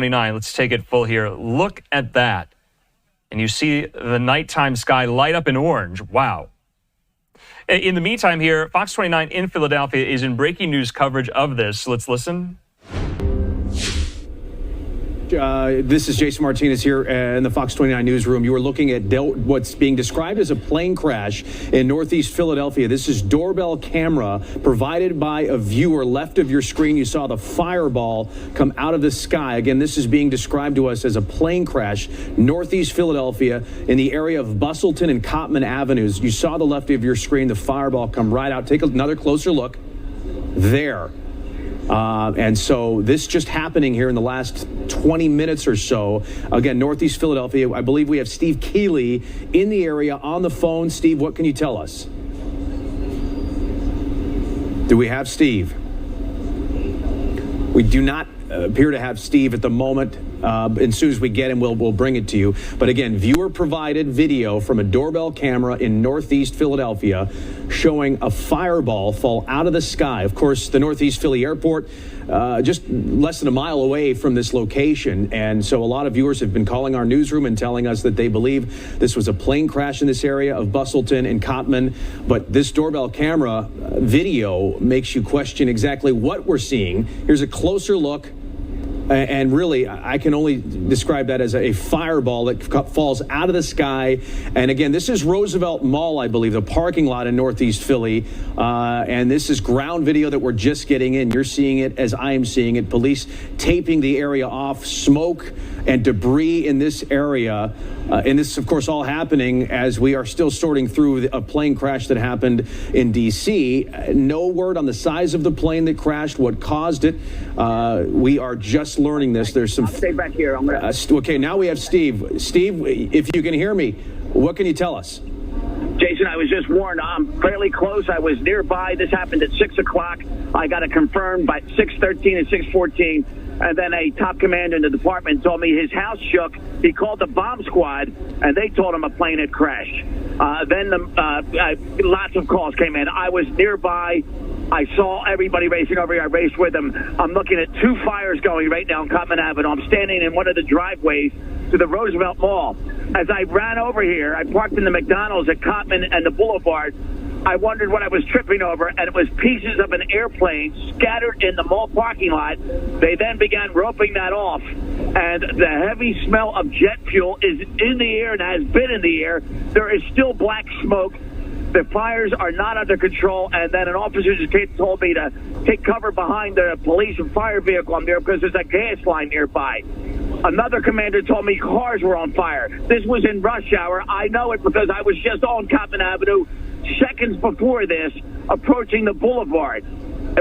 29. Let's take it full here. Look at that. And you see the nighttime sky light up in orange. Wow. In the meantime here, Fox 29 in Philadelphia is in breaking news coverage of this. Let's listen. This is Jason Martinez here in the Fox 29 newsroom. You are looking at what's being described as a plane crash in Northeast Philadelphia. This is doorbell camera provided by a viewer. Left of your screen, you saw the fireball come out of the sky. Again, this is being described to us as a plane crash, Northeast Philadelphia, in the area of Bustleton and Cotman Avenues. You saw the left of your screen, the fireball come right out. Take another closer look. There. And so this just happening here in the last 20 minutes or so. Again, Northeast Philadelphia. I believe we have Steve Keeley in the area on the phone. Steve, what can you tell us? Do we have Steve? We do not appear to have Steve at the moment. As soon as we get him, we'll bring it to you. But again, viewer-provided video from a doorbell camera in Northeast Philadelphia showing a fireball fall out of the sky. Of course, the Northeast Philly Airport, just less than a mile away from this location. And so a lot of viewers have been calling our newsroom and telling us that they believe this was a plane crash in this area of Bustleton and Cotman. But this doorbell camera video makes you question exactly what we're seeing. Here's a closer look. And really, I can only describe that as a fireball that falls out of the sky. And again, this is Roosevelt Mall, I believe, the parking lot in Northeast Philly. And this is ground video that we're just getting in. You're seeing it as I am seeing it. Police taping the area off, smoke and debris in this area. And this, of course, all happening as we are still sorting through a plane crash that happened in D.C. No word on the size of the plane that crashed, what caused it. We are just learning this. There's some. I'll stay back here. I'm gonna. Okay, now we have Steve. Steve, if you can hear me, what can you tell us? Jason, I was just warned. I'm fairly close. I was nearby. This happened at 6 o'clock. I got it confirmed by 6:13 and 6:14. And then a top commander in the department told me his house shook. He called the bomb squad, and they told him a plane had crashed. Then lots of calls came in. I was nearby. I saw everybody racing over here. I raced with them. I'm looking at two fires going right now on Cotman Avenue. I'm standing in one of the driveways to the Roosevelt Mall. As I ran over here, I parked in the McDonald's at Cotman and the Boulevard. I wondered what I was tripping over, and it was pieces of an airplane scattered in the mall parking lot. They then began roping that off, and the heavy smell of jet fuel is in the air and has been in the air. There is still black smoke. The fires are not under control, and then an officer just told me to take cover behind the police and fire vehicle I'm there because there's a gas line nearby. Another commander told me cars were on fire. This was in rush hour. I know it because I was just on Cotman Avenue seconds before this, approaching the Boulevard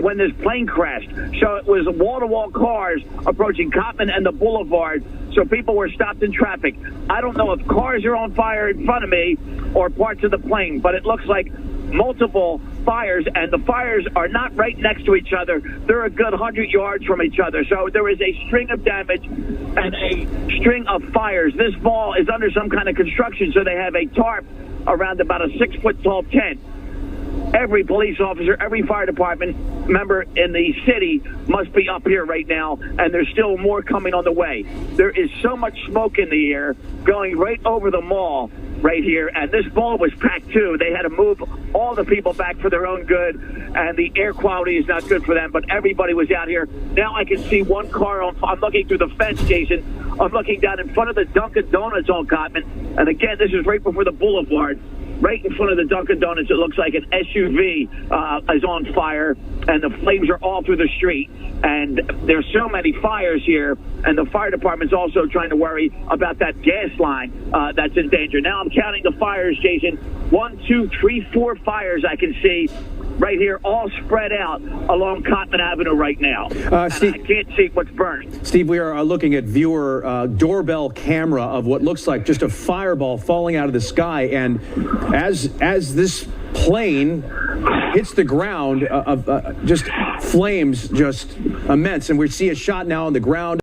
when this plane crashed. So it was wall-to-wall cars approaching Cotman and the Boulevard, so people were stopped in traffic. I don't know if cars are on fire in front of me or parts of the plane, but it looks like multiple fires, and the fires are not right next to each other. They're a good 100 yards from each other. So there is a string of damage and a string of fires. This mall is under some kind of construction, so they have a tarp around about a 6-foot-tall tent. Every police officer, every fire department member in the city must be up here right now, and there's still more coming on the way. There is so much smoke in the air going right over the mall right here, and this mall was packed too. They had to move all the people back for their own good, and the air quality is not good for them, but everybody was out here. Now I can see one car I'm looking through the fence, Jason. I'm looking down in front of the Dunkin' Donuts on Cotman, and again, this is right before the Boulevard. Right in front of the Dunkin' Donuts, it looks like an SUV is on fire, and the flames are all through the street. And there's so many fires here, and the fire department's also trying to worry about that gas line that's in danger. Now I'm counting the fires, Jason. 1, 2, 3, 4 fires I can see right here, all spread out along Cotman Avenue right now. Steve, I can't see what's burning. Steve, we are looking at viewer doorbell camera of what looks like just a fireball falling out of the sky. And as this plane hits the ground, just flames just immense. And we see a shot now on the ground.